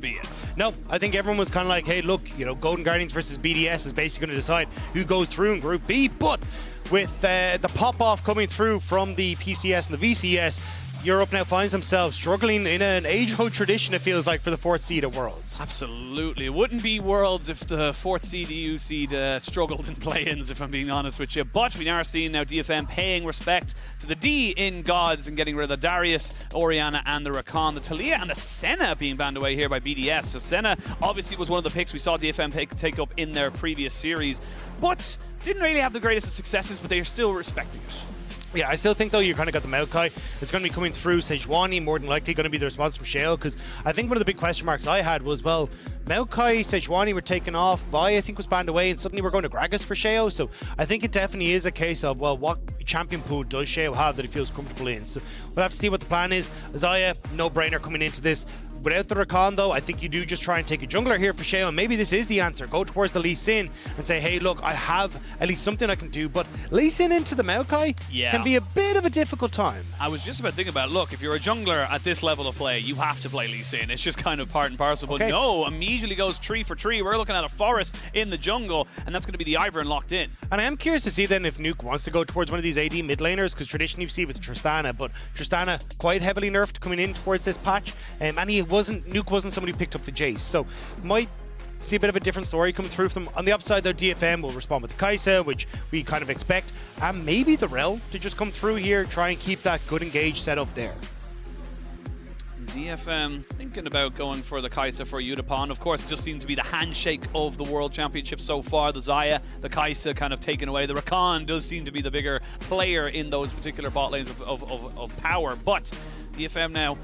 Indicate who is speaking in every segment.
Speaker 1: be in.
Speaker 2: No, I think everyone was kind of like, hey, look, you know, Golden Guardians versus BDS is basically going to decide who goes through in Group B. But with the pop-off coming through from the PCS and the VCS, Europe now finds themselves struggling in an age-old tradition, it feels like, for the 4th seed at Worlds.
Speaker 1: Absolutely. It wouldn't be Worlds if the 4th seed, EU seed struggled in play-ins, if I'm being honest with you. But we are seeing now DFM paying respect to the D in Gods and getting rid of the Darius, Orianna and the Rakan. The Taliyah and the Senna being banned away here by BDS. So Senna obviously was one of the picks we saw DFM take up in their previous series, but didn't really have the greatest of successes, but they are still respecting it.
Speaker 2: Yeah, I still think, though, you're kind of got the Maokai. It's going to be coming through Sejuani, more than likely going to be the response from Shale, because I think one of the big question marks I had was, well, Maokai, Sejuani were taken off, Vi, I think, was banned away, and suddenly we're going to Gragas for Shao. So I think it definitely is a case of, well, what champion pool does Shao have that he feels comfortable in? So we'll have to see what the plan is. Azaya, no-brainer coming into this. Without the Rakan, though, I think you do just try and take a jungler here for Shale, and maybe this is the answer. Go towards the Lee Sin and say, hey, look, I have at least something I can do, but Lee Sin into the Maokai can be a bit of a difficult time.
Speaker 1: I was just about thinking about, look, if you're a jungler at this level of play, you have to play Lee Sin. It's just kind of part and parcel, but no, immediately goes tree for tree. We're looking at a forest in the jungle, and that's going to be the Ivern locked in.
Speaker 2: And I am curious to see then if Nuke wants to go towards one of these AD mid laners, because traditionally you see with Tristana, but Tristana quite heavily nerfed coming in towards this patch, and Nuke wasn't somebody who picked up the Jace, so might see a bit of a different story coming through from them. On the upside, though, DFM will respond with the Kai'Sa, which we kind of expect, and maybe the Rel to just come through here, try and keep that good engage set up there.
Speaker 1: DFM thinking about going for the Kai'Sa for Yutapon. Of course, it just seems to be the handshake of the World Championship so far. The Xayah, the Kai'Sa kind of taken away. The Rakan does seem to be the bigger player in those particular bot lanes of power, but DFM now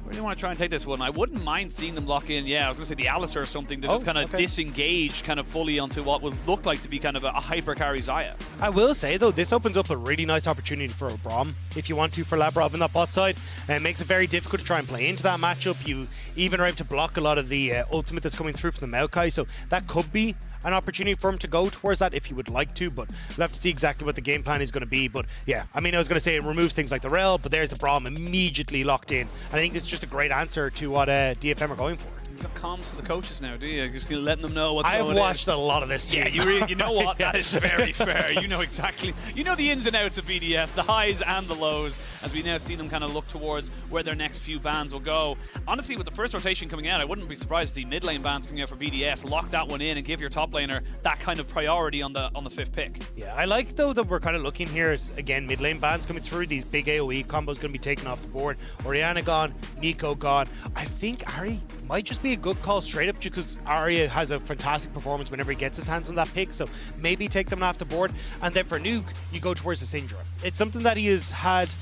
Speaker 1: really want to try and take this one. I wouldn't mind seeing them lock in, I was going to say the Alistar or something to just kind of disengage kind of fully onto what would look like to be kind of a hyper carry Xayah.
Speaker 2: I will say, though, this opens up a really nice opportunity for a Braum, if you want to, for Labrov in that bot side. And it makes it very difficult to try and play into that matchup. You even are able to block a lot of the ultimate that's coming through from the Maokai, so that could be an opportunity for him to go towards that if you would like to, but we'll have to see exactly what the game plan is going to be. But yeah, I mean, I was going to say it removes things like the Rel, but there's the Braum immediately locked in. I think it's just a great answer to what DFM are going for.
Speaker 1: You got comms to the coaches now, do you? Just letting them know what's going on.
Speaker 2: I've watched a lot of this team.
Speaker 1: Yeah, you know what? That is very fair. You know exactly. You know the ins and outs of BDS, the highs and the lows, as we now see them kind of look towards where their next few bans will go. Honestly, with the first rotation coming out, I wouldn't be surprised to see mid lane bans coming out for BDS. Lock that one in and give your top laner that kind of priority on the 5th pick.
Speaker 2: Yeah, I like, though, that we're kind of looking here as, again, mid lane bans coming through. These big AoE combos going to be taken off the board. Orianna gone, Nico gone. I think Ahri might just be a good call straight up, because Arya has a fantastic performance whenever he gets his hands on that pick, so maybe take them off the board. And then for Nuke, you go towards the Syndra. It's something that he has had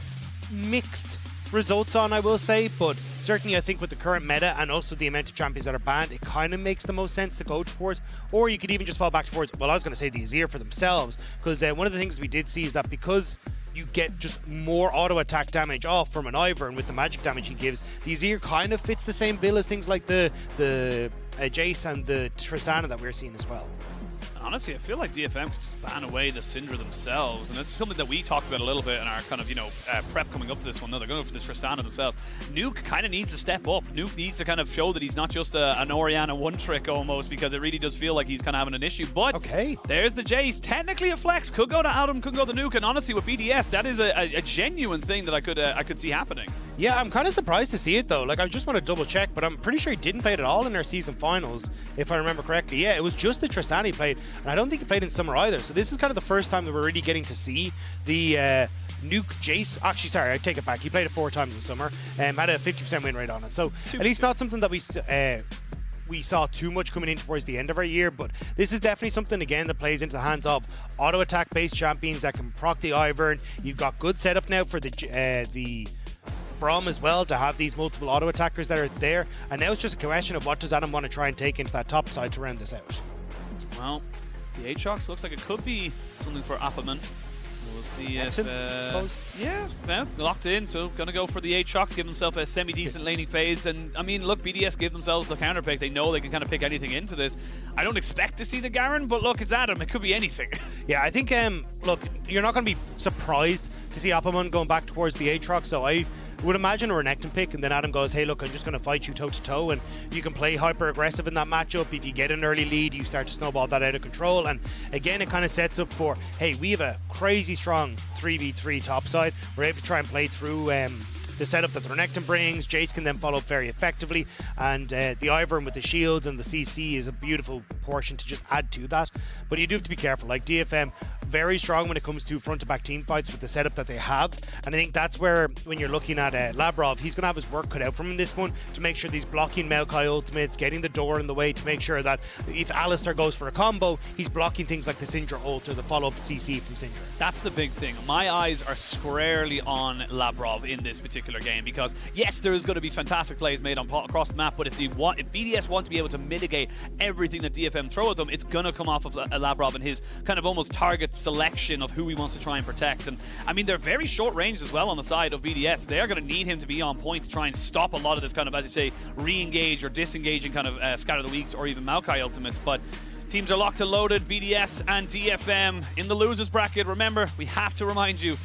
Speaker 2: mixed results on, I will say, but certainly I think with the current meta and also the amount of champions that are banned, it kind of makes the most sense to go towards. Or you could even just fall back towards, well, I was going to say the Azir for themselves, because one of the things we did see is that because you get just more auto attack damage off from an Ivern with the magic damage he gives, the Azir kind of fits the same bill as things like the Jace and the Tristana that we're seeing as well.
Speaker 1: Honestly, I feel like DFM could just ban away the Syndra themselves, and that's something that we talked about a little bit in our kind of, prep coming up to this one. No, they're going for the Tristana themselves. Nuke kind of needs to step up. Nuke needs to kind of show that he's not just an Orianna one-trick almost, because it really does feel like he's kind of having an issue. But there's the Jace. Technically a flex. Could go to Adam, could go to Nuke, and honestly with BDS, that is a genuine thing that I could see happening.
Speaker 2: Yeah, I'm kind of surprised to see it, though. Like, I just want to double check, but I'm pretty sure he didn't play it at all in our season finals, if I remember correctly. Yeah, it was just the Tristana he played, and I don't think he played in summer either. So this is kind of the first time that we're really getting to see the Nuke Jace. Actually, sorry, I take it back. He played it 4 times in summer, had a 50% win rate on it. So at least not something that we saw too much coming in towards the end of our year, but this is definitely something, again, that plays into the hands of auto attack based champions that can proc the Ivern. You've got good setup now for the Braum as well, to have these multiple auto attackers that are there, and now it's just a question of what does Adam want to try and take into that top side to round this out.
Speaker 1: Well, the Aatrox looks like it could be something for Appaman. We'll see if
Speaker 2: I suppose.
Speaker 1: Yeah, locked in, so gonna go for the Aatrox, give himself a semi-decent laning phase. And I mean, look, BDS give themselves the counter pick. They know they can kind of pick anything into this. I don't expect to see the Garen, but look, it's Adam. It could be anything.
Speaker 2: Yeah, I think look, you're not going to be surprised to see Appaman going back towards the Aatrox, so I would imagine a Renekton pick, and then Adam goes, hey, look, I'm just going to fight you toe-to-toe, and you can play hyper-aggressive in that matchup. If you get an early lead, you start to snowball that out of control. And again, it kind of sets up for, hey, we have a crazy strong 3v3 top side. We're able to try and play through the setup that the Renekton brings. Jace can then follow up very effectively, and the Ivern with the shields and the CC is a beautiful portion to just add to that. But you do have to be careful. Like DFM, very strong when it comes to front-to-back team fights with the setup that they have, and I think that's where, when you're looking at Labrov, he's going to have his work cut out from him this one to make sure that he's blocking Maokai ultimates, getting the door in the way to make sure that if Alistar goes for a combo, he's blocking things like the Syndra ult or the follow-up CC from Syndra.
Speaker 1: That's the big thing. My eyes are squarely on Labrov in this particular game because, yes, there is going to be fantastic plays made across the map, but if BDS want to be able to mitigate everything that DFM throw at them, it's going to come off of Labrov and his kind of almost target selection of who he wants to try and protect. And I mean, they're very short range as well on the side of BDS. They are going to need him to be on point to try and stop a lot of this kind of, as you say, re-engage or disengaging kind of Scatter the Weaks or even Maokai ultimates. But teams are locked and loaded, BDS and DFM in the losers bracket. Remember, we have to remind you,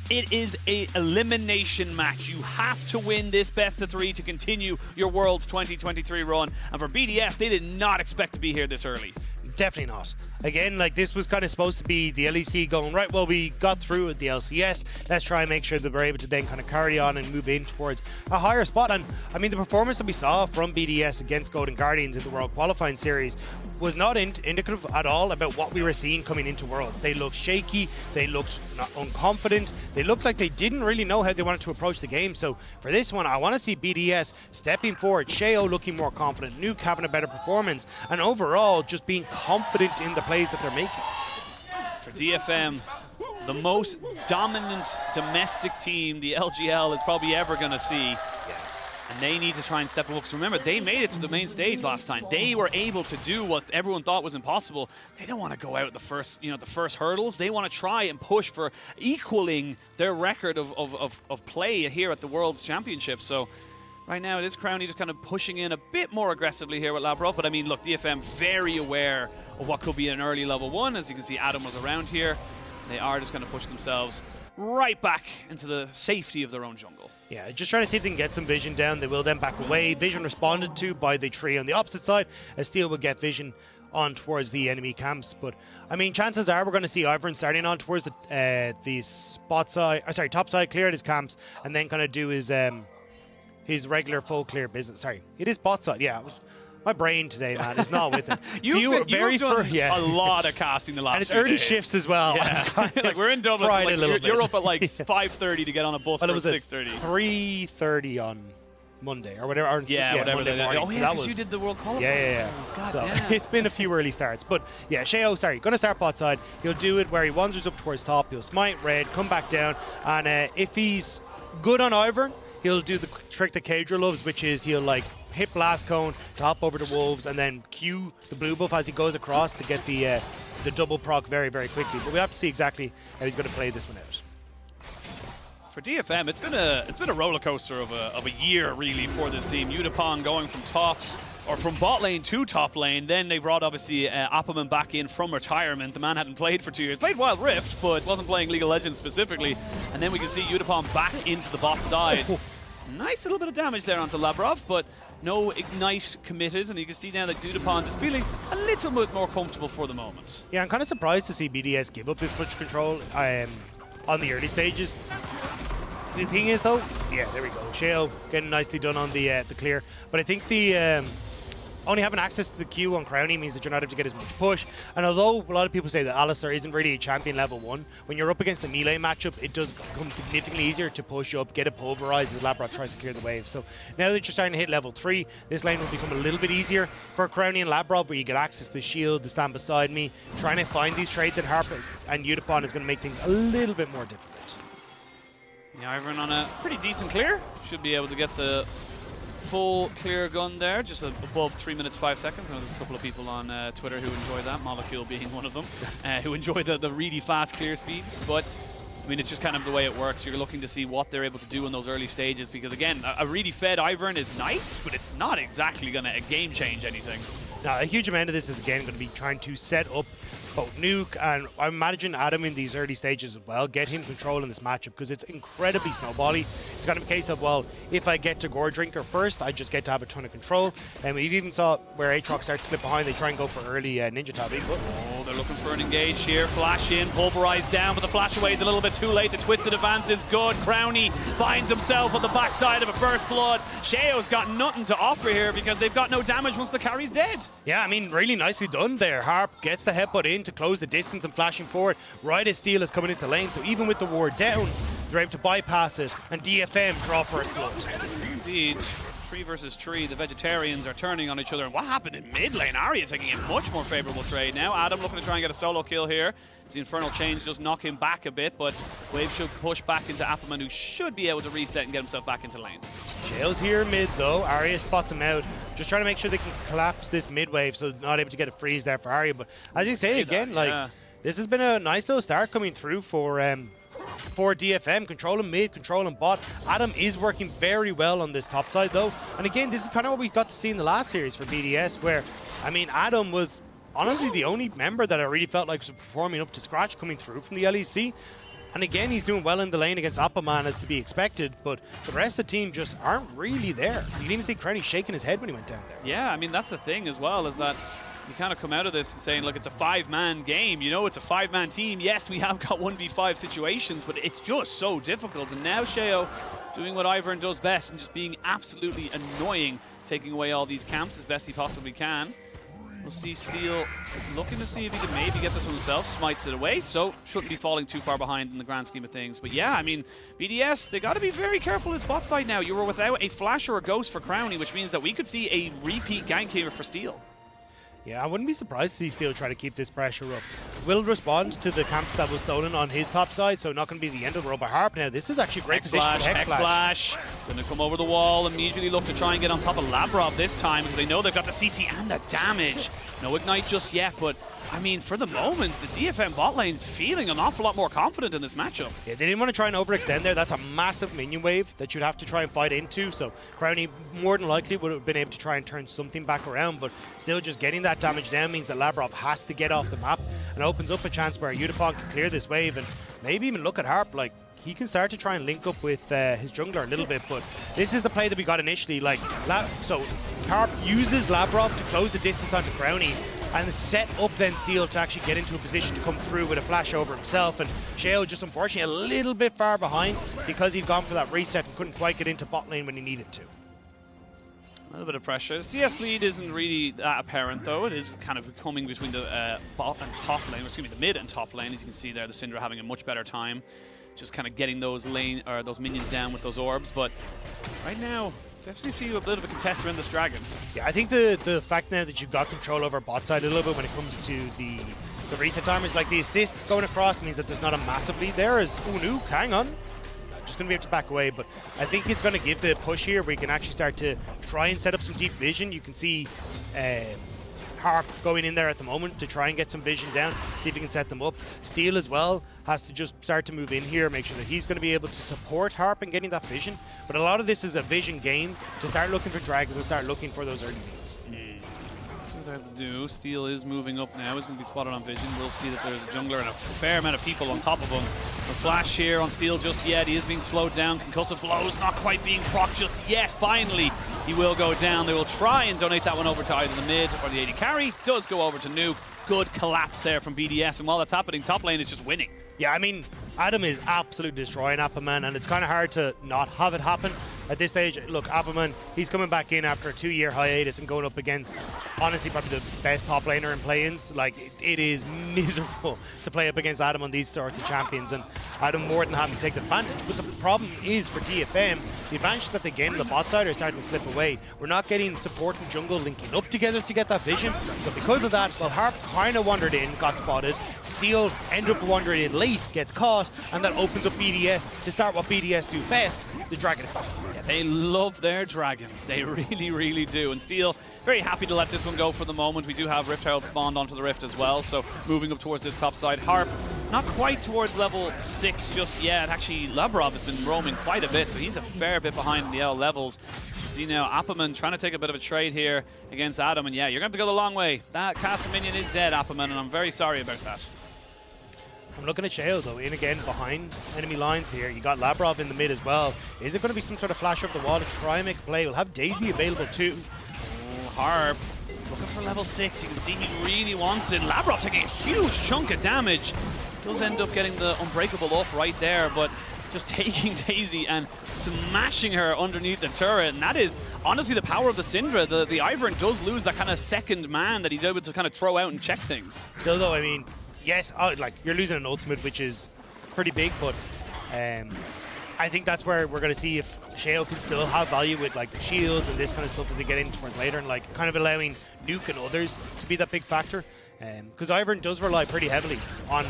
Speaker 1: it is a elimination match. You have to win this best of 3 to continue your Worlds 2023 run. And for BDS, they did not expect to be here this early.
Speaker 2: Definitely not. Again, like, this was kind of supposed to be the LEC going, right, well, we got through with the LCS. Let's try and make sure that we're able to then kind of carry on and move in towards a higher spot. And I mean, the performance that we saw from BDS against Golden Guardians in the World Qualifying Series was not indicative at all about what we were seeing coming into Worlds. They looked shaky, they looked unconfident, they looked like they didn't really know how they wanted to approach the game. So for this one, I want to see BDS stepping forward, Sheo looking more confident, Nuke having a better performance, and overall just being confident in the plays that they're making.
Speaker 1: For DFM, the most dominant domestic team the LGL is probably ever going to see. And they need to try and step up. Because remember, they made it to the main stage last time. They were able to do what everyone thought was impossible. They don't want to go out the first, the first hurdles. They want to try and push for equaling their record of play here at the World's Championship. So right now, it is Crownie just kind of pushing in a bit more aggressively here with Labrov. But I mean, look, DFM very aware of what could be an early level 1. As you can see, Adam was around here. They are just going to push themselves right back into the safety of their own jungle.
Speaker 2: Yeah, just trying to see if they can get some Vision down. They will then back away. Vision responded to by the tree on the opposite side, as Steel will get Vision on towards the enemy camps. But I mean, chances are we're going to see Ivern starting on towards the spot side, top side, clear his camps, and then kind of do his regular full clear business. Sorry, it is bot side. Yeah, my brain today, man, is not with it.
Speaker 1: You've done a lot of casting the last
Speaker 2: and it's
Speaker 1: few
Speaker 2: early
Speaker 1: days.
Speaker 2: shifts as well.
Speaker 1: Yeah. Like we're in Dublin. Like you're up at like 5:30 to get on a bus for 6:30.
Speaker 2: 3:30 on Monday or whatever.
Speaker 1: Whatever.
Speaker 2: Monday morning.
Speaker 1: Oh yeah, because you did the World Qualifiers.
Speaker 2: Yeah. So it's been a few early starts, but yeah, Sheo, going to start bot side. He'll do it where he wanders up towards top. He'll smite red, come back down, and if he's good on Ivern, he'll do the trick that Kadra loves, which is he'll like hit blast cone, top over the wolves, and then Q the blue buff as he goes across to get the double proc very, very quickly. But we have to see exactly how he's going to play this one out.
Speaker 1: For DFM, it's been a roller coaster of a year really for this team. Udapon going from bot lane to top lane. Then they brought obviously Appleman back in from retirement. The man hadn't played for 2 years. Played Wild Rift, but wasn't playing League of Legends specifically. And then we can see Udapon back into the bot side. Nice little bit of damage there onto Labrov, but no Ignite committed, and you can see now that Udapon is feeling a little bit more comfortable for the moment.
Speaker 2: Yeah, I'm kind of surprised to see BDS give up this much control on the early stages. The thing is, though, yeah, there we go. Shale getting nicely done on the clear, but I think the only having access to the Q on Crownie means that you're not able to get as much push. And although a lot of people say that Alistar isn't really a champion level 1, when you're up against the melee matchup, it does become significantly easier to push up, get it pulverized as Labrov tries to clear the wave. So now that you're starting to hit level 3, this lane will become a little bit easier for Crownie and Labrov, where you get access to the shield, to stand beside me, trying to find these trades at Harpers, and Udapon is going to make things a little bit more difficult.
Speaker 1: Yeah, Ivern on a pretty decent clear. Should be able to get the full clear gun there, just above 3 minutes 5 seconds. I know there's a couple of people on Twitter who enjoy that, Molecule being one of them, who enjoy the really fast clear speeds. But I mean, it's just kind of the way it works. You're looking to see what they're able to do in those early stages, because again, a really fed Ivern is nice, but it's not exactly going to game change anything.
Speaker 2: Now, a huge amount of this is, again, going to be trying to set up both Nuke and I imagine Adam in these early stages as well, get him control in this matchup because it's incredibly snowbally. It's going to be a case of, well, if I get to Gore Drinker first, I just get to have a ton of control. And we've even saw where Aatrox starts to slip behind, they try and go for early Ninja Tabi.
Speaker 1: Oh, they're looking for an engage here. Flash in, pulverize down, but the flash away is a little bit too late. The twisted advance is good. Crowny finds himself on the backside of a First Blood. Sheo's got nothing to offer here because they've got no damage once the carry's dead.
Speaker 2: Yeah, I mean, really nicely done there. Harp gets the headbutt in to close the distance and flashing forward. Riot Steel is coming into lane, so even with the ward down, they're able to bypass it and DFM draw First Blood.
Speaker 1: Indeed. Tree versus tree, the vegetarians are turning on each other. And what happened in mid lane? Arya taking a much more favorable trade now. Adam looking to try and get a solo kill here. The Infernal Change does knock him back a bit, but Wave should push back into Appleman, who should be able to reset and get himself back into lane.
Speaker 2: Shale's here mid though. Arya spots him out. Just trying to make sure they can collapse this mid wave, so they're not able to get a freeze there for Arya. But as you say again, this has been a nice little start coming through for DFM, controlling mid, controlling bot. Adam is working very well on this top side though. And again, this is kind of what we got to see in the last series for BDS, where, I mean, Adam was honestly the only member that I really felt like was performing up to scratch coming through from the LEC. And again, he's doing well in the lane against Appleman as to be expected, but the rest of the team just aren't really there. You didn't even see Crowny shaking his head when he went down there.
Speaker 1: Yeah, I mean, that's the thing as well, is that you kind of come out of this and saying, look, it's a 5-man game. You know, it's a 5-man team. Yes, we have got 1v5 situations, but it's just so difficult. And now Sheo doing what Ivern does best and just being absolutely annoying, taking away all these camps as best he possibly can. We'll see Steel looking to see if he can maybe get this one himself. Smites it away, so shouldn't be falling too far behind in the grand scheme of things. But yeah, I mean, BDS, they got to be very careful this bot side now. You were without a flash or a ghost for Crowny, which means that we could see a repeat gank here for Steel.
Speaker 2: Yeah, I wouldn't be surprised to see Steel try to keep this pressure up. Will respond to the camps that was stolen on his top side, so not going to be the end of the road by Harp. Now, this is actually a great position for
Speaker 1: X-Flash. Going to come over the wall, immediately look to try and get on top of Labrov this time because they know they've got the CC and the damage. No Ignite just yet, but I mean, for the moment, the DFM bot lane's feeling an awful lot more confident in this matchup.
Speaker 2: Yeah, they didn't want to try and overextend there. That's a massive minion wave that you'd have to try and fight into, so Crowny more than likely would have been able to try and turn something back around, but still just getting that damage down means that Labrov has to get off the map and opens up a chance where Udapon can clear this wave and maybe even look at Harp. Like, he can start to try and link up with his jungler a little bit, but this is the play that we got initially. Like, so Harp uses Labrov to close the distance onto Crowny and set up then Steel to actually get into a position to come through with a flash over himself, and Sheo just unfortunately a little bit far behind because he'd gone for that reset and couldn't quite get into bot lane when he needed to.
Speaker 1: A little bit of pressure. CS lead isn't really that apparent though. It is kind of coming between the bot and top lane, excuse me, the mid and top lane. As you can see there, the Syndra having a much better time just kind of getting those lane or those minions down with those orbs, but right now definitely see a bit of a contester in this dragon. Yeah,
Speaker 2: I think the fact now that you've got control over bot side a little bit when it comes to the reset timers, like the assists going across means that there's not a massive lead there. As Nuke, hang on, just going to be able to back away, but I think it's going to give the push here where you can actually start to try and set up some deep vision. You can see Harp going in there at the moment to try and get some vision down, see if he can set them up. Steel as well has to just start to move in here, make sure that he's going to be able to support Harp in getting that vision. But a lot of this is a vision game to start looking for dragons and start looking for those early leads.
Speaker 1: So what they have to do, Steel is moving up now, he's going to be spotted on vision. We'll see that there's a jungler and a fair amount of people on top of him. No flash here on Steel just yet, he is being slowed down. Concussive blows not quite being proc just yet. Finally, he will go down. They will try and donate that one over to either the mid or the AD carry. Does go over to Nuke. Good collapse there from BDS, and while that's happening, top lane is just winning.
Speaker 2: Yeah, I mean, Adam is absolutely destroying Appleman, and it's kind of hard to not have it happen at this stage. Look, Appleman, he's coming back in after a 2-year hiatus and going up against, honestly, probably the best top laner in play-ins. Like, it is miserable to play up against Adam on these sorts of champions, and Adam more than happy to take the advantage. But the problem is for DFM, the advantage that they gain on the bot side are starting to slip away. We're not getting support and jungle linking up together to get that vision. So because of that, well, Harp kind of wandered in, got spotted. Steel ended up wandering in late, gets caught, across, and that opens up BDS to start what BDS do best, the Dragon Stomp.
Speaker 1: Yeah, they love their dragons. They really, really do. And Steel, very happy to let this one go for the moment. We do have Rift Herald spawned onto the Rift as well, so moving up towards this top side. Harp, not quite towards level 6 just yet. Actually, Labrov has been roaming quite a bit, so he's a fair bit behind in the L levels. You see now Appaman trying to take a bit of a trade here against Adam, and yeah, you're going to have to go the long way. That caster minion is dead, Appaman, and I'm very sorry about that.
Speaker 2: I'm looking at Shale though, in again behind enemy lines here. You got Labrov in the mid as well. Is it going to be some sort of flash over the wall to try and make a play? We'll have Daisy available too.
Speaker 1: Oh, Harp looking for level 6. You can see he really wants it. Labrov taking a huge chunk of damage. Does end up getting the Unbreakable up right there, but just taking Daisy and smashing her underneath the turret. And that is honestly the power of the Syndra. The Ivern does lose that kind of second man that he's able to kind of throw out and check things.
Speaker 2: Still though, I mean, yes, like you're losing an ultimate, which is pretty big, but I think that's where we're going to see if Shale can still have value with like the shields and this kind of stuff as they get in towards later, and like kind of allowing Nuke and others to be that big factor. Because Ivern does rely pretty heavily on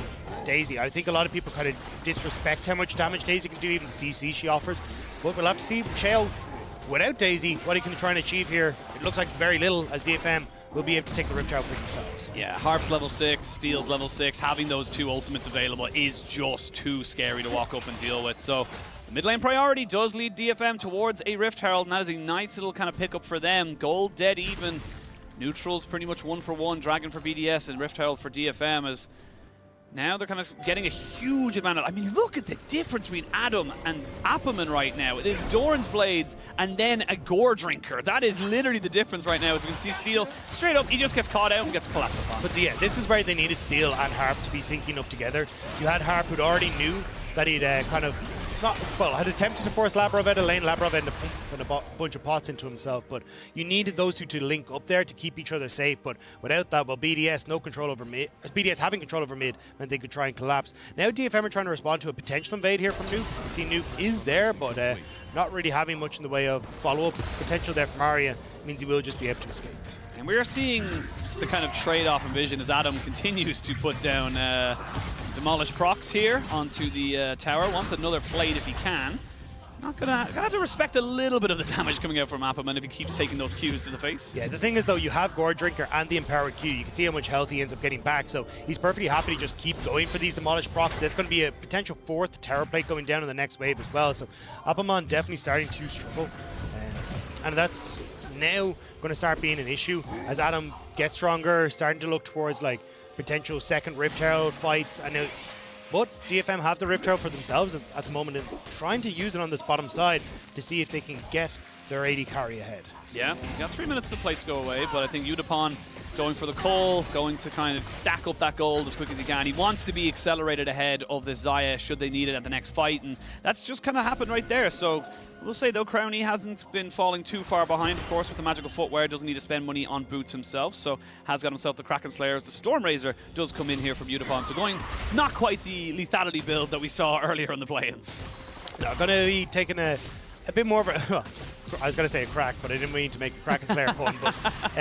Speaker 2: Daisy. I think a lot of people kind of disrespect how much damage Daisy can do, even the CC she offers. But we'll have to see Shale without Daisy, what he can try and achieve here. It looks like very little, as DFM will be able to take the Rift out for themselves.
Speaker 1: Yeah, Harp's level 6, Steel's level 6. Having those two ultimates available is just too scary to walk up and deal with. So the mid lane priority does lead DFM towards a Rift Herald, and that is a nice little kind of pickup for them. Gold dead even. Neutrals pretty much 1-for-1. Dragon for BDS and Rift Herald for DFM, as now they're kind of getting a huge advantage. I mean, look at the difference between Adam and Appaman right now. It is Doran's Blades and then a Gore Drinker. That is literally the difference right now. As you can see, Steel, straight up, he just gets caught out and gets collapsed upon.
Speaker 2: But yeah, this is where they needed Steel and Harp to be syncing up together. You had Harp, who'd already knew that he'd kind of had attempted to force Labrov out of lane. Labrov ended up pumping a bunch of pots into himself, but you needed those two to link up there to keep each other safe. But without that, well, BDS no control over mid. BDS having control over mid meant they could try and collapse. Now DFM are trying to respond to a potential invade here from Nuke. You can see Nuke is there, but not really having much in the way of follow-up potential there from Arya. Means he will just be able to escape.
Speaker 1: And we are seeing the kind of trade-off in vision as Adam continues to put down Demolish procs here onto the tower. Wants another plate if he can. Gonna have to respect a little bit of the damage coming out from Appaman if he keeps taking those Qs to the face.
Speaker 2: Yeah, the thing is though, you have Gore Drinker and the Empowered Q. You can see how much health he ends up getting back, so he's perfectly happy to just keep going for these Demolish procs. There's going to be a potential 4th tower plate going down in the next wave as well, so Appaman definitely starting to struggle. And that's now going to start being an issue as Adam gets stronger, starting to look towards like potential second Rift Herald fights. But DFM have the Rift Herald for themselves at the moment and trying to use it on this bottom side to see if they can get their AD carry ahead.
Speaker 1: Yeah, you got 3 minutes till plates go away, but I think Udapon going for the call, going to kind of stack up that gold as quick as he can. He wants to be accelerated ahead of this Xayah should they need it at the next fight, and that's just kind of happened right there. So we'll say though Crownie hasn't been falling too far behind, of course, with the magical footwear. Doesn't need to spend money on boots himself, so has got himself the Kraken Slayers. The Stormrazor does come in here from Udapon, so going not quite the lethality build that we saw earlier in the play-ins.
Speaker 2: No, going to be taking a bit more of a... I was going to say a crack, but I didn't mean to make a Kraken Slayer pun. But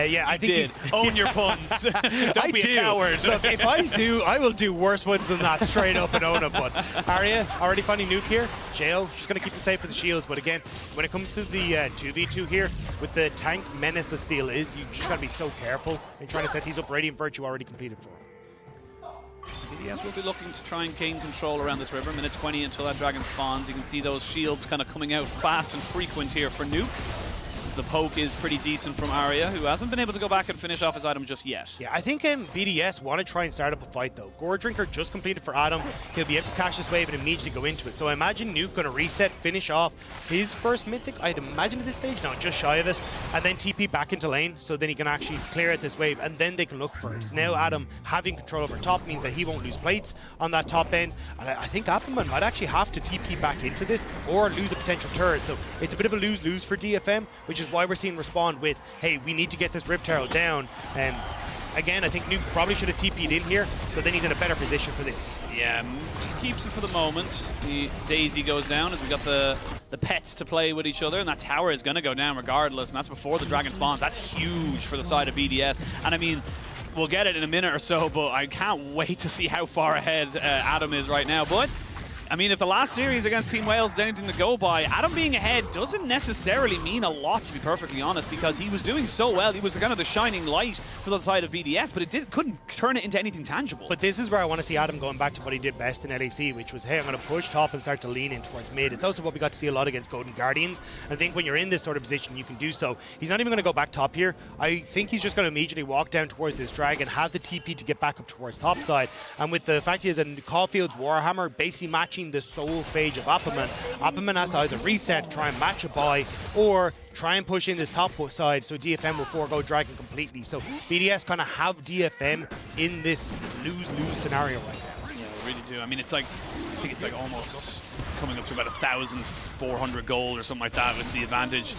Speaker 2: yeah, I think
Speaker 1: own your puns. Don't be a coward.
Speaker 2: Look, if I do, I will do worse ones than that straight up and own it. But Arya already finding Nuke here. Shale just going to keep him safe for the shields. But again, when it comes to the 2v2 here, with the tank menace that Steel is, you just got to be so careful in trying to set these up. Radiant Virtue already completed for him.
Speaker 1: BDS will be looking to try and gain control around this river. Minute 20 until that dragon spawns. You can see those shields kind of coming out fast and frequent here for Nuke. The poke is pretty decent from Arya, who hasn't been able to go back and finish off his item just yet.
Speaker 2: Yeah, I think BDS want to try and start up a fight though. Gore Drinker just completed for Adam. He'll be able to catch this wave and immediately go into it. So I imagine Nuke going to reset, finish off his first mythic, I'd imagine at this stage, no, just shy of it, and then TP back into lane so then he can actually clear out this wave and then they can look for it. So now Adam having control over top means that he won't lose plates on that top end. And I think Appaman might actually have to TP back into this or lose a potential turret. So it's a bit of a lose-lose for DFM, which is why we're seeing respond with, hey, we need to get this Rift Herald down. And again, I think Nuke probably should have TP'd in here, so then he's in a better position for this.
Speaker 1: Yeah, just keeps it for the moment. The Daisy goes down as we got the pets to play with each other, and that tower is going to go down regardless, and that's before the dragon spawns. That's huge for the side of BDS. And I mean, we'll get it in a minute or so, but I can't wait to see how far ahead Adam is right now. But I mean, if the last series against Team Wales is anything to go by, Adam being ahead doesn't necessarily mean a lot, to be perfectly honest, because he was doing so well. He was kind of the shining light for the side of BDS, but couldn't turn it into anything tangible.
Speaker 2: But this is where I want to see Adam going back to what he did best in LEC, which was, hey, I'm going to push top and start to lean in towards mid. It's also what we got to see a lot against Golden Guardians. I think when you're in this sort of position, you can do so. He's not even going to go back top here. I think he's just going to immediately walk down towards this dragon, have the TP to get back up towards top side. And with the fact he has a Caulfield's Warhammer basically matching the soul phage of Appleman, Appleman has to either reset, try and match a buy, or try and push in this top side so DFM will forego Dragon completely. So BDS kind of have DFM in this lose-lose scenario right now.
Speaker 1: Yeah, we really do. I mean, it's like, I think it's like almost coming up to about 1,400 gold or something like that was the advantage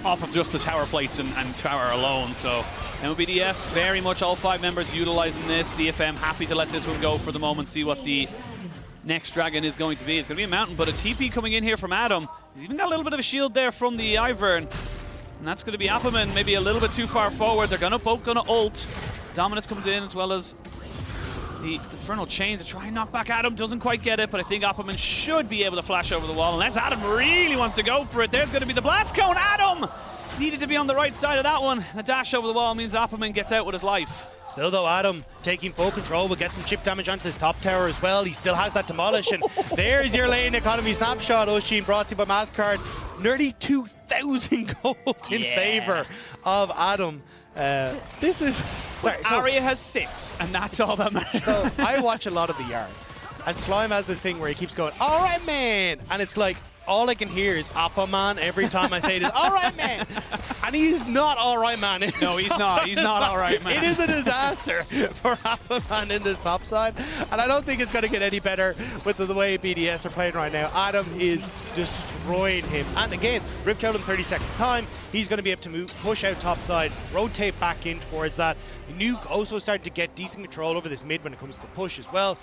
Speaker 1: off of just the tower plates and tower alone. So now BDS, very much all 5 members utilizing this. DFM happy to let this one go for the moment, see what the next dragon is going to be. It's going to be a mountain, but a TP coming in here from Adam. He's even got a little bit of a shield there from the Ivern. And that's going to be Appleman, maybe a little bit too far forward. They're both going to ult. Dominus comes in as well as the Infernal Chains to try and knock back Adam. Doesn't quite get it, but I think Appleman should be able to flash over the wall unless Adam really wants to go for it. There's going to be the Blast Cone. Adam needed to be on the right side of that one. The dash over the wall means that Appleman gets out with his life.
Speaker 2: Still though, Adam taking full control will get some chip damage onto this top tower as well. He still has that demolish, and there's your lane economy snapshot. Oshin brought to you by Mastercard. Nearly 2,000 gold in favor of Adam. This is... Sorry, so
Speaker 1: Arya has 6, and that's all that matters.
Speaker 2: So I watch a lot of the Yard, and Slime has this thing where he keeps going, all right, man, and it's like, all I can hear is Appa Man every time I say this. All right, man. And he's not all right, man.
Speaker 1: No, he's not. He's not all right, man.
Speaker 2: It is a disaster for Appa Man in this top side. And I don't think it's going to get any better with the way BDS are playing right now. Adam is destroying him. And again, Rift out in 30 seconds time. He's going to be able to push out top side, rotate back in towards that. Nuke also started to get decent control over this mid when it comes to push as well.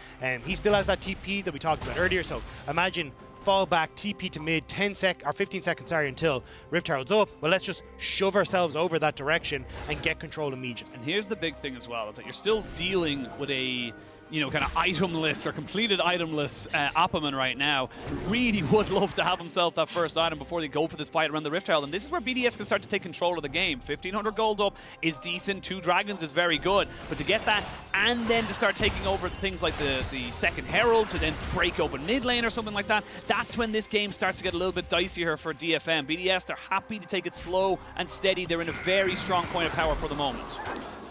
Speaker 2: He still has that TP that we talked about earlier. So imagine fall back, TP to mid, 15 seconds, until Rift Herald's up. Well, let's just shove ourselves over that direction and get control immediately.
Speaker 1: And here's the big thing as well, is that you're still dealing with a, you know, kind of itemless or completed itemless Appleman right now. Really would love to have himself that first item before they go for this fight around the Rift Herald. And this is where BDS can start to take control of the game. 1,500 gold up is decent. 2 dragons is very good. But to get that and then to start taking over things like the second Herald to then break open mid lane or something like that, that's when this game starts to get a little bit dicier for DFM. BDS, they're happy to take it slow and steady. They're in a very strong point of power for the moment.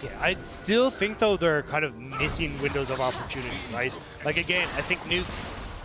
Speaker 2: Yeah, I still think, though, they're kind of missing windows of opportunity, right? Like, again, I think Nuke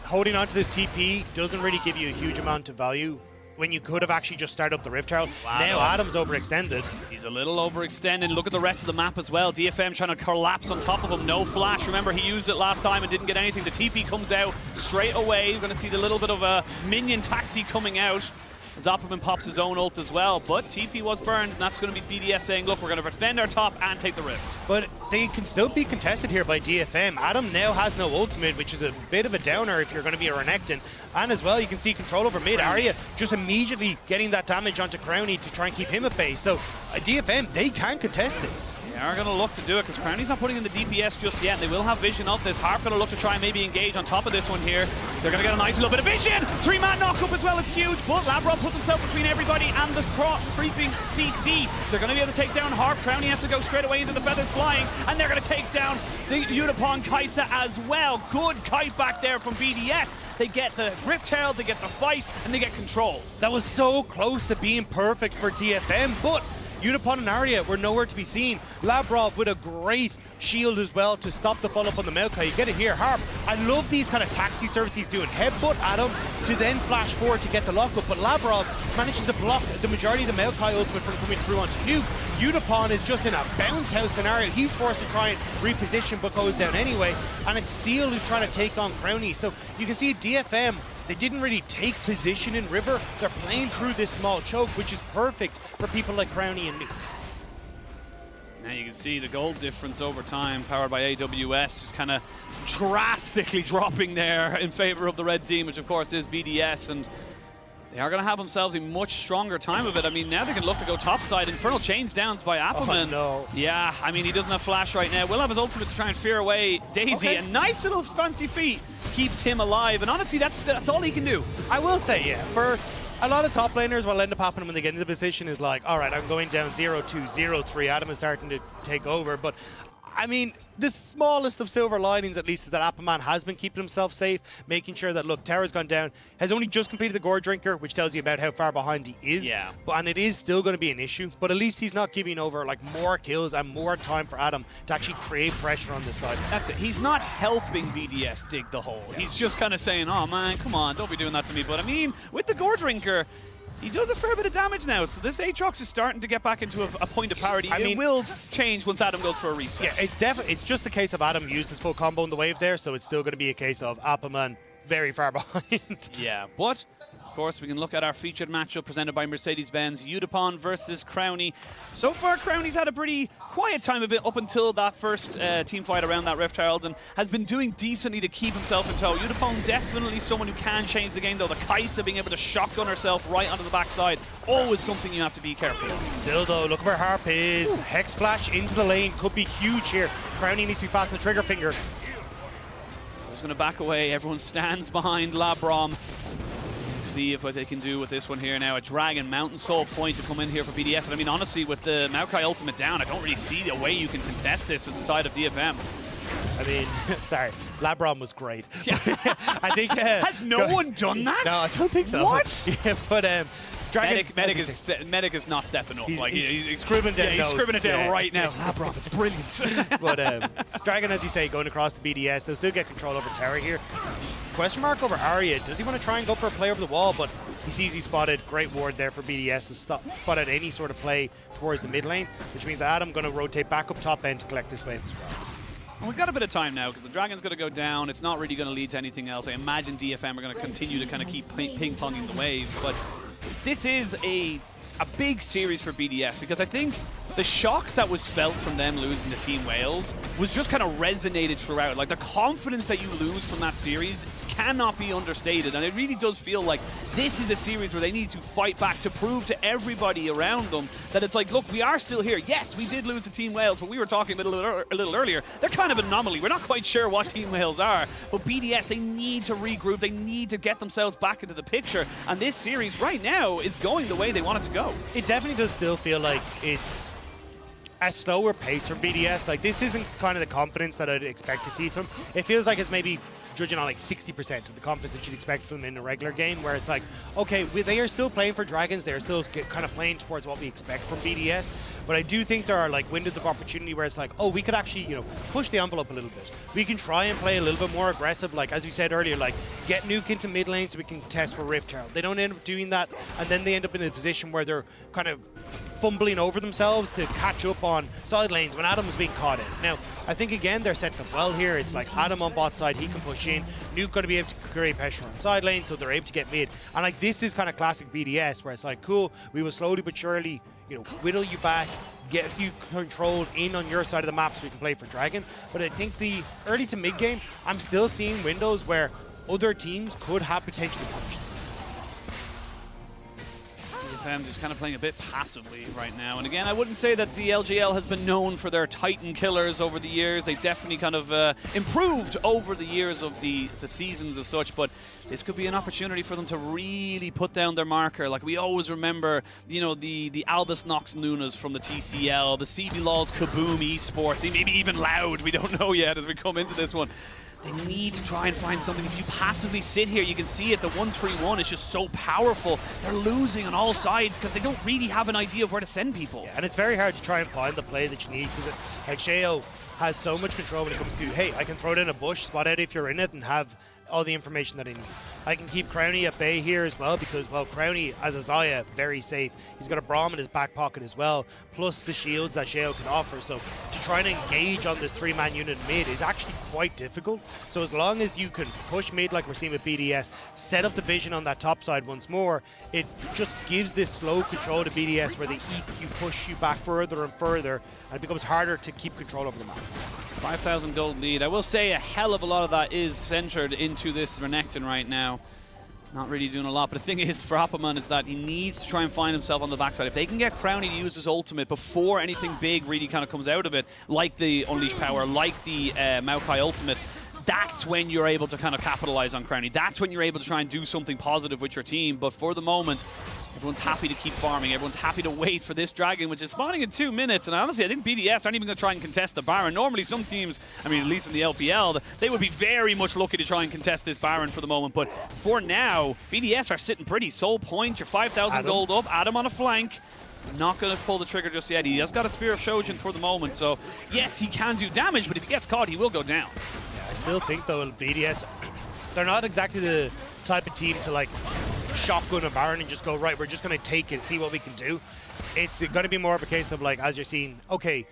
Speaker 2: holding onto this TP doesn't really give you a huge amount of value when you could have actually just started up the Rift Herald. Wow. Now Adam's overextended.
Speaker 1: He's a little overextended. Look at the rest of the map as well. DFM trying to collapse on top of him. No flash. Remember, he used it last time and didn't get anything. The TP comes out straight away. You're going to see the little bit of a minion taxi coming out. Appleman pops his own ult as well, but TP was burned, and that's going to be BDS saying, look, we're going to defend our top and take the Rift.
Speaker 2: But they can still be contested here by DFM. Adam now has no ultimate, which is a bit of a downer if you're going to be a Renekton. And as well, you can see control over mid. Arya just immediately getting that damage onto Crowny to try and keep him at bay. So DFM, they can contest this.
Speaker 1: They are going to look to do it because Crowny's not putting in the DPS just yet. They will have vision of this. Harp going to look to try and maybe engage on top of this one here. They're going to get a nice little bit of vision. 3-man knock-up as well is huge, but Labrov puts himself between everybody and the creeping CC. They're going to be able to take down Harp. Crowny has to go straight away into the feathers flying, and they're going to take down the Unipon Kaisa as well. Good kite back there from BDS. They get the Rift Herald, they get the fight, and they get control.
Speaker 2: That was so close to being perfect for DFM, but Unipon and Arya were nowhere to be seen. Labrov with a great shield as well to stop the follow-up on the Maokai. You get it here, Harp. I love these kind of taxi services he's doing. Headbutt Adam to then flash forward to get the lockup, but Labrov manages to block the majority of the Maokai ultimate from coming through onto Nuke. Unipon is just in a bounce house scenario. He's forced to try and reposition, but goes down anyway. And it's Steel who's trying to take on Crowny. So you can see DFM, they didn't really take position in River. They're playing through this small choke, which is perfect for people like Crowny and Nuke.
Speaker 1: Now you can see the gold difference over time, powered by AWS, just kind of drastically dropping there in favor of the red team, which of course is BDS, and they are going to have themselves a much stronger time of it. I mean, now they can look to go topside. Infernal Chains downs by Appleman.
Speaker 2: Oh, no.
Speaker 1: Yeah, I mean, he doesn't have flash right now. Will have his ultimate to try and fear away Daisy.
Speaker 2: Okay.
Speaker 1: A nice little fancy feat keeps him alive. And honestly, that's all he can do.
Speaker 2: I will say, yeah, for a lot of top laners, what will end up happening when they get into the position is like, all right, I'm going down 0-2, 0-3. Adam is starting to take over. But, I mean, the smallest of silver linings, at least, is that Appleman has been keeping himself safe, making sure that, look, Tower's gone down, has only just completed the Gore Drinker, which tells you about how far behind he is.
Speaker 1: Yeah.
Speaker 2: And it is still going to be an issue, but at least he's not giving over, like, more kills and more time for Adam to actually create pressure on this side.
Speaker 1: That's it. He's not helping BDS dig the hole. Yeah. He's just kind of saying, oh, man, come on, don't be doing that to me. But, I mean, with the Gore Drinker, he does a fair bit of damage now, so this Aatrox is starting to get back into a point of parity. It will change once Adam goes for a reset.
Speaker 2: Yeah, it's just a case of Adam used his full combo in the wave there, so it's still going to be a case of Appleman very far behind.
Speaker 1: Yeah, but of course we can look at our featured matchup presented by Mercedes-Benz, Udapon versus Crownie. So far, Crownie's had a pretty quiet time of it up until that first team fight around that Rift Herald, and has been doing decently to keep himself in tow. Udapon definitely someone who can change the game, though. The Kai'Sa being able to shotgun herself right onto the backside, always something you have to be careful of.
Speaker 2: Still, though, look where Harp is. Hex Flash into the lane could be huge here. Crownie needs to be fast on the trigger finger.
Speaker 1: Just going to back away. Everyone stands behind Labrom. See if what they can do with this one here now. A Dragon Mountain Soul point to come in here for BDS. And I mean, honestly, with the Maokai ultimate down, I don't really see a way you can contest this as a side of DFM.
Speaker 2: I mean, sorry, Labrom was great. Yeah. I think
Speaker 1: has no one done that?
Speaker 2: No, I don't think so.
Speaker 1: What?
Speaker 2: Yeah, but Dragon
Speaker 1: Medic is not stepping up.
Speaker 2: He's scribbling down.
Speaker 1: He's scribbling it down right now. Labrom, it's brilliant.
Speaker 2: But Dragon, as you say, going across the BDS, they'll still get control over Tower here. Question mark over Arya. Does he want to try and go for a play over the wall? But he sees he's spotted. Great ward there for BDS to spot any sort of play towards the mid lane, which means that Adam going to rotate back up top end to collect this wave as well.
Speaker 1: And we've got a bit of time now because the Dragon's going to go down. It's not really going to lead to anything else. I imagine DFM are going to continue to kind of keep ping-ponging the waves. But this is a big series for BDS because I think the shock that was felt from them losing to Team Wales was just kind of resonated throughout. Like, the confidence that you lose from that series cannot be understated, and it really does feel like this is a series where they need to fight back to prove to everybody around them that it's like, look, we are still here. Yes, we did lose to Team Wales, but we were talking a little earlier. They're kind of an anomaly. We're not quite sure what Team Wales are, but BDS, they need to regroup. They need to get themselves back into the picture, and this series right now is going the way they want it to go.
Speaker 2: It definitely does still feel like it's a slower pace for BDS. Like, this isn't kind of the confidence that I'd expect to see from them. It feels like it's maybe judging on like 60% of the confidence that you'd expect from them in a regular game, where it's like, okay, they are still playing for Dragons, they are still kind of playing towards what we expect from BDS, but I do think there are like windows of opportunity where it's like, oh, we could actually, you know, push the envelope a little bit. We can try and play a little bit more aggressive, like as we said earlier, like get Nuke into mid lane so we can test for Rift Herald. They don't end up doing that, and then they end up in a position where they're kind of fumbling over themselves to catch up on side lanes when Adam was being caught in. Now, I think again they're setting up well here. It's like Adam on bot side, he can push in. Nuke going to be able to create pressure on side lane, so they're able to get mid. And like, this is kind of classic BDS, where it's like, cool, we will slowly but surely, you know, whittle you back, get you controlled in on your side of the map so we can play for Dragon. But I think the early to mid game, I'm still seeing windows where other teams could have potentially punished them.
Speaker 1: DFM just kind of playing a bit passively right now. And again, I wouldn't say that the LGL has been known for their Titan killers over the years. They've definitely kind of improved over the years of the seasons as such, but this could be an opportunity for them to really put down their marker. Like, we always remember, you know, the Albus Nox Nunas from the TCL, the CB Laws Kaboom Esports, maybe even Loud, we don't know yet as we come into this one. They need to try and find something. If you passively sit here, you can see it, the 1-3-1 is just so powerful. They're losing on all sides because they don't really have an idea of where to send people.
Speaker 2: Yeah, and it's very hard to try and find the play that you need, because like Sheo has so much control when it comes to, hey, I can throw it in a bush, spot out if you're in it, and have all the information that I need. I can keep Crownie at bay here as well, because, well, Crownie as a Xayah, very safe. He's got a Braum in his back pocket as well, plus the shields that Sheo can offer. So to try and engage on this three-man unit mid is actually quite difficult. So as long as you can push mid like we're seeing with BDS, set up the vision on that top side once more, it just gives this slow control to BDS where they eat you, push you back further and further, and it becomes harder to keep control over the map.
Speaker 1: It's a 5,000 gold lead. I will say a hell of a lot of that is centered into this Renekton right now. Not really doing a lot, but the thing is for Appleman is that he needs to try and find himself on the backside. If they can get Crownie to use his ultimate before anything big really kind of comes out of it, like the Unleash Power, like the Maokai ultimate, that's when you're able to kind of capitalize on Crownie. That's when you're able to try and do something positive with your team. But for the moment, everyone's happy to keep farming. Everyone's happy to wait for this dragon, which is spawning in 2 minutes. And honestly, I think BDS aren't even going to try and contest the Baron. Normally, some teams, I mean, at least in the LPL, they would be very much lucky to try and contest this Baron for the moment. But for now, BDS are sitting pretty. Soul Point, your 5,000 gold up. Adam on a flank. Not going to pull the trigger just yet. He has got a Spear of Shojin for the moment. So, yes, he can do damage, but if he gets caught, he will go down.
Speaker 2: Yeah, I still think, though, BDS, they're not exactly the type of team to, like, shotgun a Baron and just go, right, we're just going to take it, see what we can do. It's going to be more of a case of, like, as you're seeing, okay,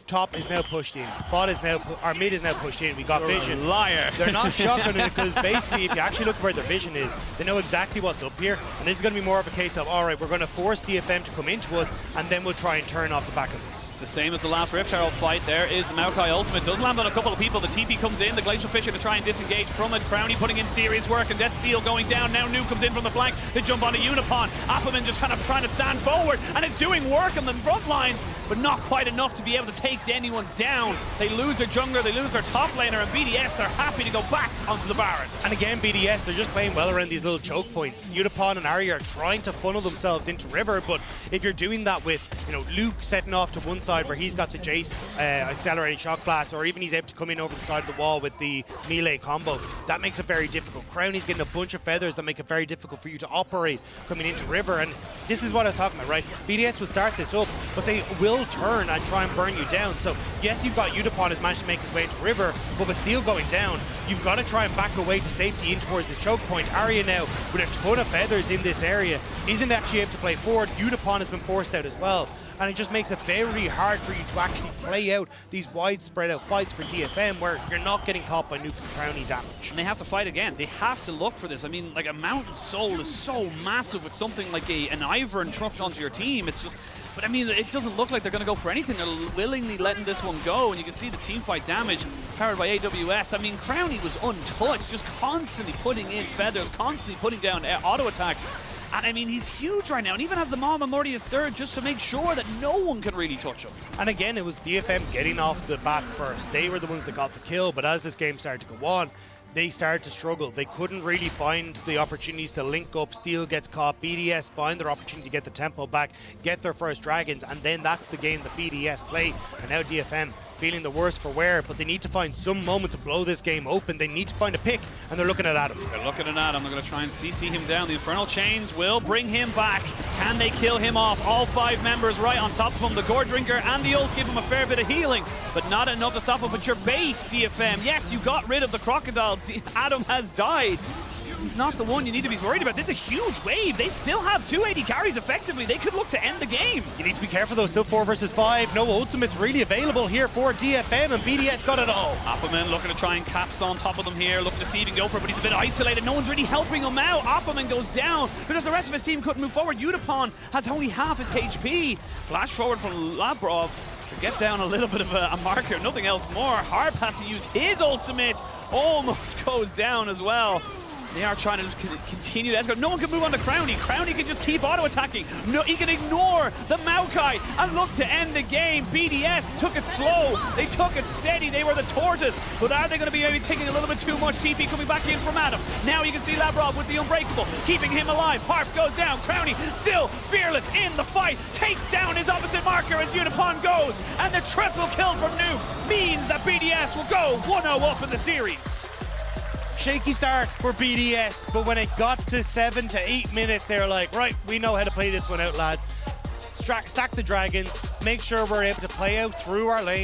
Speaker 2: top is now pushed in, bot is now, our mid is now pushed in, we got vision.
Speaker 1: Liar.
Speaker 2: They're not shotgunning it because basically if you actually look where their vision is, they know exactly what's up here, and this is going to be more of a case of, all right, we're going to force DFM to come into us, and then we'll try and turn off the back of this.
Speaker 1: The same as the last Rift Herald fight. There is the Maokai ultimate. Does land on a couple of people. The TP comes in. The Glacial Fisher to try and disengage from it. Crownie putting in serious work, and Death Steel going down. Now Nuke comes in from the flank to jump onto Unipon. Appleman just kind of trying to stand forward, and it's doing work on the front lines, but not quite enough to be able to take anyone down. They lose their jungler, they lose their top laner, and BDS, they're happy to go back onto the Baron.
Speaker 2: And again, BDS, they're just playing well around these little choke points. Unipon and Arya are trying to funnel themselves into River, but if you're doing that with, you know, Luke setting off to one side where he's got the Jace accelerating shock blast, or even he's able to come in over the side of the wall with the melee combo, that makes it very difficult. Crownie's getting a bunch of feathers that make it very difficult for you to operate coming into River, and this is what I was talking about, right? BDS will start this up, but they will turn and try and burn you down. So yes, you've got Unipon has managed to make his way into River, but with Steel going down, you've got to try and back away to safety in towards this choke point. Arya now, with a ton of feathers in this area, isn't actually able to play forward. Unipon has been forced out as well, and it just makes it very hard for you to actually play out these wide spread out fights for DFM where you're not getting caught by Nuke and Crownie damage.
Speaker 1: And they have to fight again. They have to look for this. I mean, like, a Mountain Soul is so massive with something like an Ivern trumped onto your team. It's just, but I mean, it doesn't look like they're going to go for anything. They're willingly letting this one go, and you can see the team fight damage powered by AWS. I mean, Crownie was untouched, just constantly putting in feathers, constantly putting down auto attacks. And I mean, he's huge right now, and even has the Mama Morty third just to make sure that no one can really touch him.
Speaker 2: And again, it was DFM getting off the bat first. They were the ones that got the kill, but as this game started to go on, they started to struggle. They couldn't really find the opportunities to link up. Steel gets caught. BDS find their opportunity to get the tempo back, get their first dragons, and then that's the game that BDS play. And now DFM feeling the worst for wear, but they need to find some moment to blow this game open. They need to find a pick, and they're looking at Adam.
Speaker 1: They're looking at Adam. They're going to try and CC him down. The Infernal Chains will bring him back. Can they kill him off? All 5 members right on top of him. The Gore Drinker and the ult give him a fair bit of healing, but not enough to stop him. But your base, DFM, yes, you got rid of the Crocodile. Adam has died. He's not the one you need to be worried about. This is a huge wave. They still have 280 carries effectively. They could look to end the game.
Speaker 2: You need to be careful though. Still 4 versus 5. No ultimates really available here for DFM, and BDS got it all.
Speaker 1: Appleman looking to try and caps on top of them here. Looking to see if he can go for it, but he's a bit isolated. No one's really helping him out. Appleman goes down because the rest of his team couldn't move forward. Unipon has only half his HP. Flash forward from Labrov to get down a little bit of a marker. Nothing else more. Harp has to use his ultimate. Almost goes down as well. They are trying to just continue to escort. No one can move on to Crownie. Crownie can just keep auto-attacking. No, he can ignore the Maokai and look to end the game. BDS took it slow. They took it steady. They were the tortoise. But are they going to be maybe taking a little bit too much? TP coming back in from Adam. Now you can see Labrov with the Unbreakable, keeping him alive. Harp goes down. Crownie still fearless in the fight. Takes down his opposite marker as Unipon goes. And the triple kill from Nuke means that BDS will go 1-0 up in the series.
Speaker 2: Shaky start for BDS, but when it got to 7 to 8 minutes, they were like, right, we know how to play this one out, lads. Stack the dragons, make sure we're able to play out through our lanes.